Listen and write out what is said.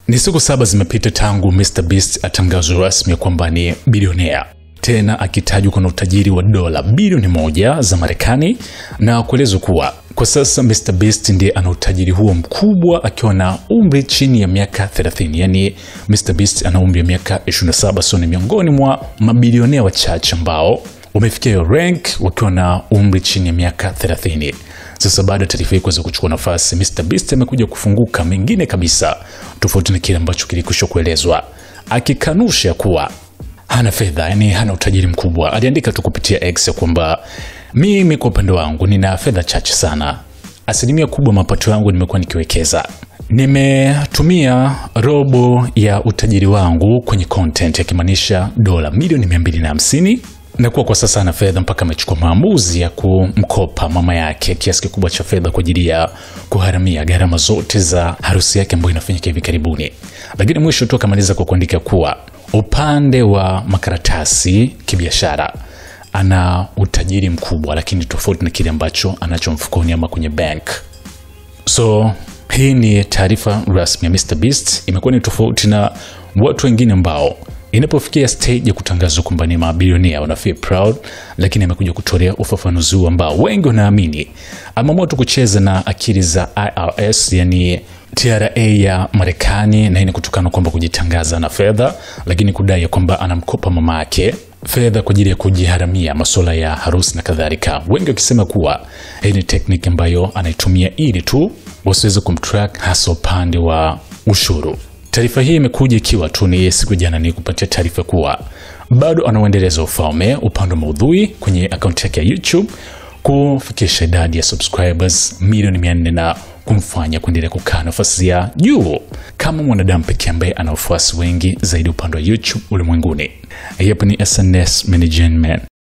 Ni siku 7 zimepita tangu Mr Beast atangazwe rasmi kwamba ni bilionea, tena akitajwa kuna utajiri wa dola bilioni 1 za Marekani, na kuelezwa kuwa kwa sasa Mr Beast ndiye ana utajiri huo mkubwa akiwa na umri chini ya miaka 30. Yani Mr Beast ana umri wa miaka 27, so ni miongoni mwa mabilionea wachache ambao wamefikia hiyo rank wakiwa na umri chini ya miaka 30. Sasa baada ya taarifa hii kuweza kuchukua nafasi, Mr Beast amekuja kufunguka mengine kabisa tofauti na kile ambacho kilikwisha kuelezwa, akikanusha kuwa hana fedha, yani hana utajiri mkubwa. Aliandika tu kupitia X kwamba mimi kwa upande wangu nina fedha chache sana. Asilimia kubwa mapato yangu nimekuwa nikiwekeza. Nimetumia robo ya utajiri wangu kwenye content, yakimaanisha dola milioni 250. Na kwa sasa ana fedha mpaka amechukua maamuzi ya kumkopa mama yake kiasi kikubwa cha fedha kwa ajili ya kuharamia gharama zote za harusi yake ambayo inafanyika hivi karibuni. Lakini mwisho tu akamaliza kwa kuandika kuwa upande wa makaratasi kibiashara ana utajiri mkubwa, lakini tofauti na kile ambacho anacho mfukoni ama kwenye bank. So hii ni taarifa rasmi ya Mr Beast. Imekuwa ni tofauti na watu wengine ambao inapofikia stage ya kutangazwa kwamba ni mabilionea wana feel proud, lakini amekuja kutolea ufafanuzi ambao wengi wanaamini ameamua tu kucheza na akili za IRS, yani TRA ya Marekani, na hii ni kutokana kwamba kujitangaza na fedha, lakini kudai kwamba anamkopa mama yake fedha kwa ajili ya kujiharamia masuala ya harusi na kadhalika. Wengi wakisema kuwa hii ni technique ambayo anaitumia ili tu wasiweze kumtrack hasa upande wa ushuru. Taarifa hii imekuja ikiwa tu ni siku jana ni kupatia taarifa kuwa bado anaendeleza ufalme upande wa maudhui kwenye account yake ya YouTube kufikisha idadi ya subscribers milioni 400 na kumfanya kuendelea kukaa nafasi ya juu kama mwanadamu pekee ambaye ana wafuasi wengi zaidi upande wa YouTube ulimwenguni. Hapa ni SNS Management.